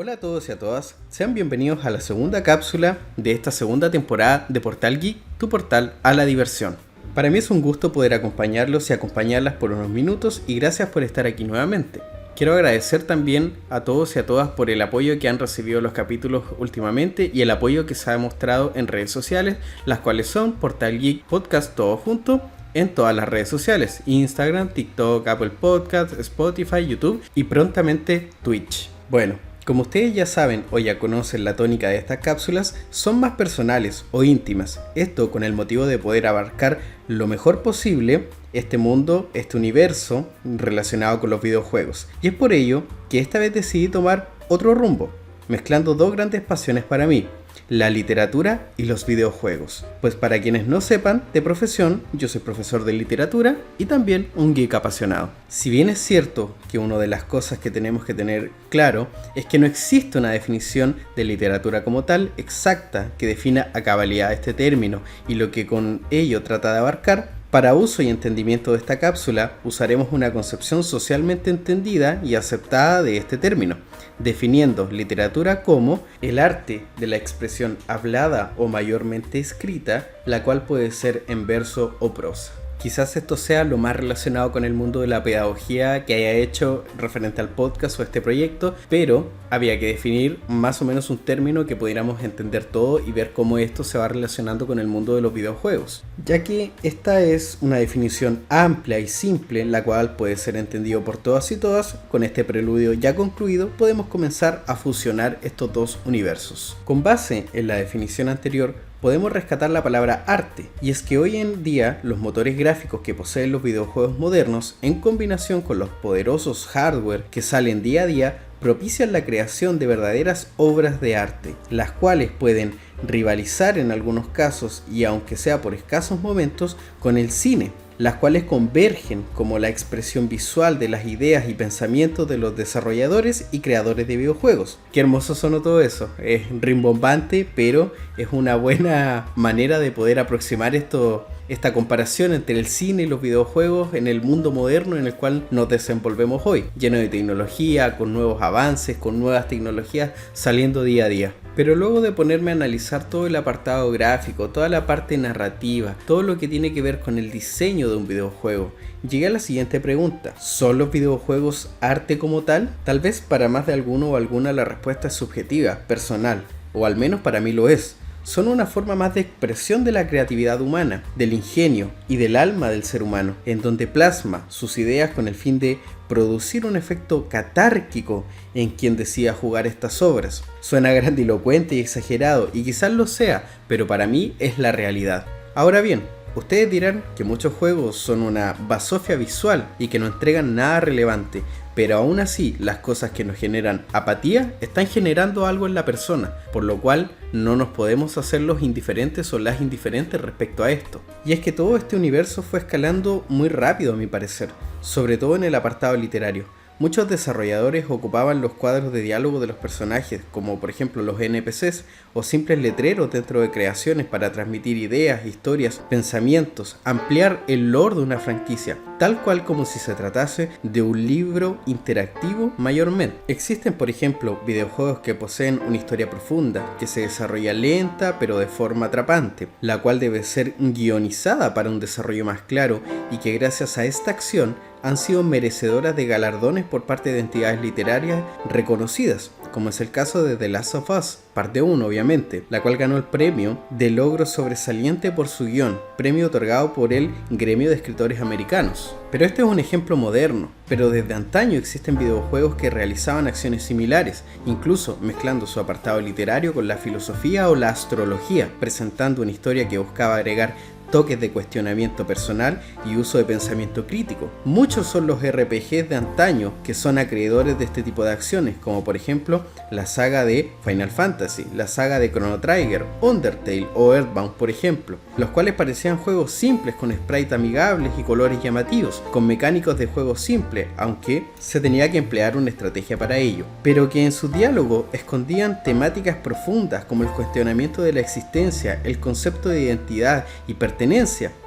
Hola a todos y a todas, sean bienvenidos a la segunda cápsula de esta segunda temporada de Portal Geek, tu portal a la diversión. Para mí es un gusto poder acompañarlos y acompañarlas por unos minutos y gracias por estar aquí nuevamente. Quiero agradecer también a todos y a todas por el apoyo que han recibido los capítulos últimamente y el apoyo que se ha mostrado en redes sociales, las cuales son Portal Geek Podcast todo junto en todas las redes sociales: Instagram, TikTok, Apple Podcasts, Spotify, YouTube y prontamente Twitch. Bueno, como ustedes ya saben o ya conocen la tónica de estas cápsulas, son más personales o íntimas. Esto con el motivo de poder abarcar lo mejor posible este mundo, este universo relacionado con los videojuegos. Y es por ello que esta vez decidí tomar otro rumbo, mezclando dos grandes pasiones para mí: la literatura y los videojuegos. Pues para quienes no sepan, de profesión, yo soy profesor de literatura y también un geek apasionado. Si bien es cierto que una de las cosas que tenemos que tener claro es que no existe una definición de literatura como tal exacta que defina a cabalidad este término y lo que con ello trata de abarcar, para uso y entendimiento de esta cápsula usaremos una concepción socialmente entendida y aceptada de este término, definiendo literatura como el arte de la expresión hablada o mayormente escrita, la cual puede ser en verso o prosa. Quizás esto sea lo más relacionado con el mundo de la pedagogía que haya hecho referente al podcast o este proyecto, pero había que definir más o menos un término que pudiéramos entender todo y ver cómo esto se va relacionando con el mundo de los videojuegos. Ya que esta es una definición amplia y simple, la cual puede ser entendido por todas y todas, con este preludio ya concluido podemos comenzar a fusionar estos dos universos. Con base en la definición anterior, podemos rescatar la palabra arte, y es que hoy en día los motores gráficos que poseen los videojuegos modernos, en combinación con los poderosos hardware que salen día a día, propician la creación de verdaderas obras de arte, las cuales pueden rivalizar en algunos casos, y aunque sea por escasos momentos, con el cine, las cuales convergen como la expresión visual de las ideas y pensamientos de los desarrolladores y creadores de videojuegos. Qué hermoso sonó todo eso, es rimbombante, pero es una buena manera de poder aproximar esta comparación entre el cine y los videojuegos en el mundo moderno en el cual nos desenvolvemos hoy, lleno de tecnología, con nuevos avances, con nuevas tecnologías saliendo día a día. Pero luego de ponerme a analizar todo el apartado gráfico, toda la parte narrativa, todo lo que tiene que ver con el diseño de un videojuego, llegué a la siguiente pregunta: ¿son los videojuegos arte como tal? Tal vez para más de alguno o alguna la respuesta es subjetiva, personal, o al menos para mí lo es. Son una forma más de expresión de la creatividad humana, del ingenio y del alma del ser humano, en donde plasma sus ideas con el fin de producir un efecto catárquico en quien decida jugar estas obras. Suena grandilocuente y exagerado, y quizás lo sea, pero para mí es la realidad. Ahora bien, ustedes dirán que muchos juegos son una basofia visual y que no entregan nada relevante, pero aún así las cosas que nos generan apatía están generando algo en la persona, por lo cual no nos podemos hacer los indiferentes o las indiferentes respecto a esto. Y es que todo este universo fue escalando muy rápido a mi parecer, sobre todo en el apartado literario. Muchos desarrolladores ocupaban los cuadros de diálogo de los personajes, como por ejemplo los NPCs o simples letreros dentro de creaciones para transmitir ideas, historias, pensamientos, ampliar el lore de una franquicia, tal cual como si se tratase de un libro interactivo mayormente. Existen por ejemplo videojuegos que poseen una historia profunda, que se desarrolla lenta pero de forma atrapante, la cual debe ser guionizada para un desarrollo más claro y que gracias a esta acción han sido merecedoras de galardones por parte de entidades literarias reconocidas, como es el caso de The Last of Us, parte 1 obviamente, la cual ganó el premio de logro sobresaliente por su guión, premio otorgado por el Gremio de Escritores Americanos. Pero este es un ejemplo moderno, pero desde antaño existen videojuegos que realizaban acciones similares, incluso mezclando su apartado literario con la filosofía o la astrología, presentando una historia que buscaba agregar toques de cuestionamiento personal y uso de pensamiento crítico. Muchos son los RPGs de antaño que son acreedores de este tipo de acciones, como por ejemplo la saga de Final Fantasy, la saga de Chrono Trigger, Undertale o Earthbound por ejemplo, los cuales parecían juegos simples con sprites amigables y colores llamativos, con mecánicos de juego simple, aunque se tenía que emplear una estrategia para ello, pero que en su diálogo escondían temáticas profundas como el cuestionamiento de la existencia, el concepto de identidad y pertenencia,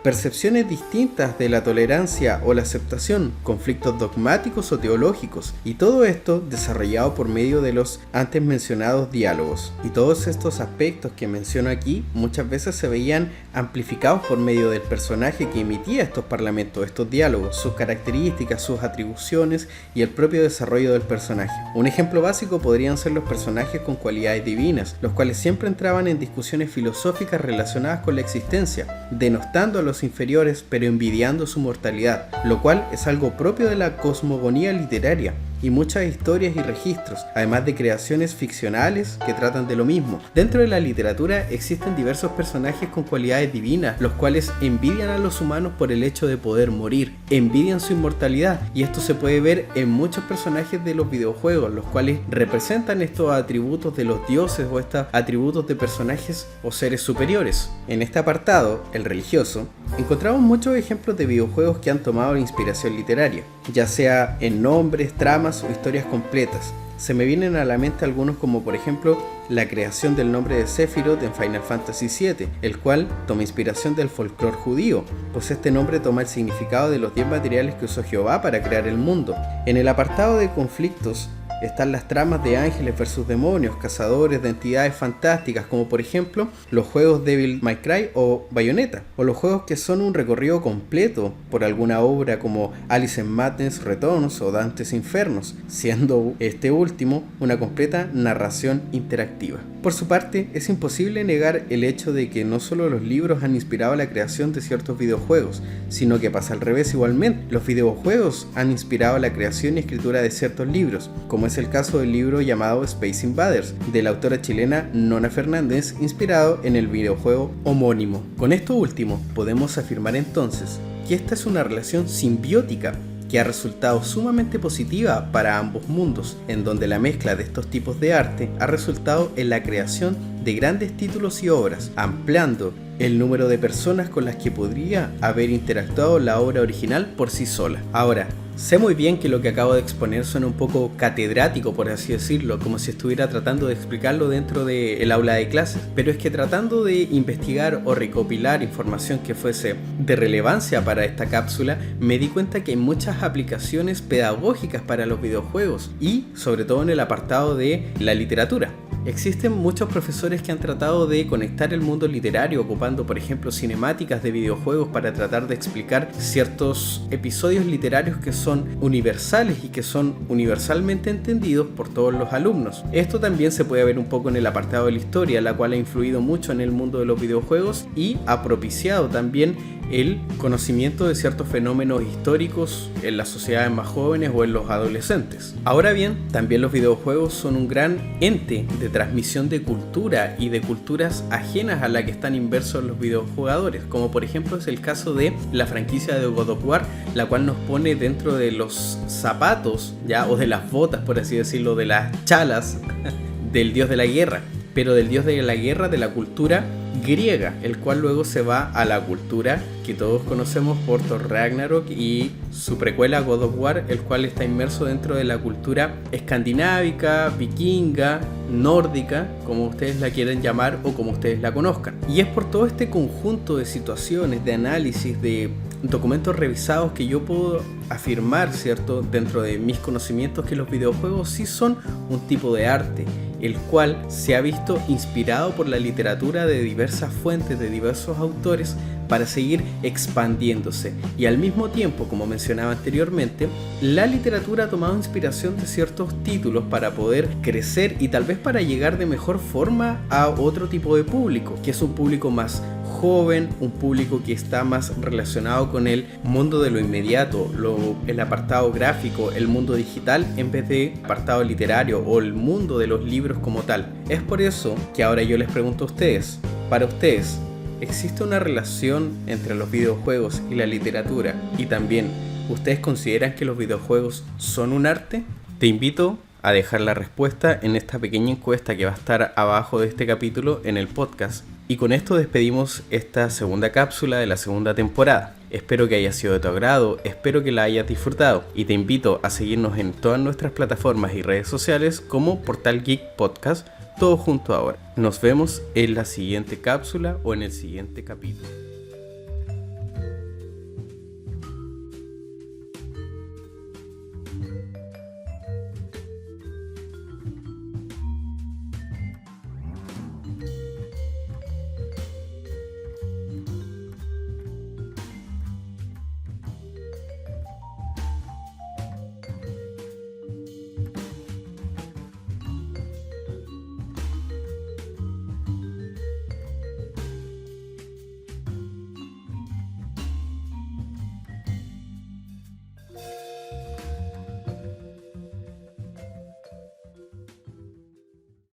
percepciones distintas de la tolerancia o la aceptación, conflictos dogmáticos o teológicos, y todo esto desarrollado por medio de los antes mencionados diálogos. Y todos estos aspectos que menciono aquí muchas veces se veían amplificados por medio del personaje que emitía estos parlamentos, estos diálogos, sus características, sus atribuciones y el propio desarrollo del personaje. Un ejemplo básico podrían ser los personajes con cualidades divinas, los cuales siempre entraban en discusiones filosóficas relacionadas con la existencia, denostando a los inferiores pero envidiando su mortalidad, lo cual es algo propio de la cosmogonía literaria y muchas historias y registros, además de creaciones ficcionales que tratan de lo mismo. Dentro de la literatura existen diversos personajes con cualidades divinas, los cuales envidian a los humanos por el hecho de poder morir, envidian su inmortalidad, y esto se puede ver en muchos personajes de los videojuegos, los cuales representan estos atributos de los dioses o estos atributos de personajes o seres superiores. En este apartado, el religioso, encontramos muchos ejemplos de videojuegos que han tomado la inspiración literaria, ya sea en nombres, tramas o historias completas. Se me vienen a la mente algunos como por ejemplo la creación del nombre de Sephiroth en Final Fantasy VII, el cual toma inspiración del folclore judío, pues este nombre toma el significado de los 10 materiales que usó Jehová para crear el mundo. En el apartado de conflictos están las tramas de ángeles versus demonios, cazadores de entidades fantásticas, como por ejemplo los juegos Devil May Cry o Bayonetta, o los juegos que son un recorrido completo por alguna obra como Alice in Madness Returns o Dante's Infernos, siendo este último una completa narración interactiva. Por su parte, es imposible negar el hecho de que no solo los libros han inspirado la creación de ciertos videojuegos, sino que pasa al revés igualmente. Los videojuegos han inspirado la creación y escritura de ciertos libros, como es el caso del libro llamado Space Invaders, de la autora chilena Nona Fernández, inspirado en el videojuego homónimo. Con esto último, podemos afirmar entonces que esta es una relación simbiótica que ha resultado sumamente positiva para ambos mundos, en donde la mezcla de estos tipos de arte ha resultado en la creación de grandes títulos y obras, ampliando el número de personas con las que podría haber interactuado la obra original por sí sola. Ahora, sé muy bien que lo que acabo de exponer suena un poco catedrático, por así decirlo, como si estuviera tratando de explicarlo dentro del aula de clases, pero es que tratando de investigar o recopilar información que fuese de relevancia para esta cápsula, me di cuenta que hay muchas aplicaciones pedagógicas para los videojuegos y sobre todo en el apartado de la literatura. Existen muchos profesores que han tratado de conectar el mundo literario ocupando, por ejemplo, cinemáticas de videojuegos para tratar de explicar ciertos episodios literarios que son universales y que son universalmente entendidos por todos los alumnos. Esto también se puede ver un poco en el apartado de la historia, la cual ha influido mucho en el mundo de los videojuegos y ha propiciado también el conocimiento de ciertos fenómenos históricos en las sociedades más jóvenes o en los adolescentes. Ahora bien, también los videojuegos son un gran ente de transmisión de cultura y de culturas ajenas a la que están inmersos los videojugadores, como por ejemplo es el caso de la franquicia de God of War, la cual nos pone dentro de los zapatos, ya, o de las botas, por así decirlo, de las chalas del dios de la guerra, pero del dios de la guerra de la cultura griega, el cual luego se va a la cultura que todos conocemos por Thor Ragnarok y su precuela God of War, el cual está inmerso dentro de la cultura escandinávica, vikinga, nórdica, como ustedes la quieren llamar o como ustedes la conozcan. Y es por todo este conjunto de situaciones, de análisis, de documentos revisados que yo puedo afirmar, ¿cierto?, dentro de mis conocimientos, que los videojuegos sí son un tipo de arte, el cual se ha visto inspirado por la literatura de diversas fuentes, de diversos autores, para seguir expandiéndose. Y al mismo tiempo, como mencionaba anteriormente, la literatura ha tomado inspiración de ciertos títulos para poder crecer y tal vez para llegar de mejor forma a otro tipo de público, que es un público más joven, un público que está más relacionado con el mundo de lo inmediato, el apartado gráfico, el mundo digital, en vez de apartado literario o el mundo de los libros como tal. Es por eso que ahora yo les pregunto a ustedes, para ustedes, ¿existe una relación entre los videojuegos y la literatura? Y también, ¿ustedes consideran que los videojuegos son un arte? Te invito a dejar la respuesta en esta pequeña encuesta que va a estar abajo de este capítulo en el podcast. Y con esto despedimos esta segunda cápsula de la segunda temporada. Espero que haya sido de tu agrado, espero que la hayas disfrutado y te invito a seguirnos en todas nuestras plataformas y redes sociales como Portal Geek Podcast, todo junto ahora. Nos vemos en la siguiente cápsula o en el siguiente capítulo.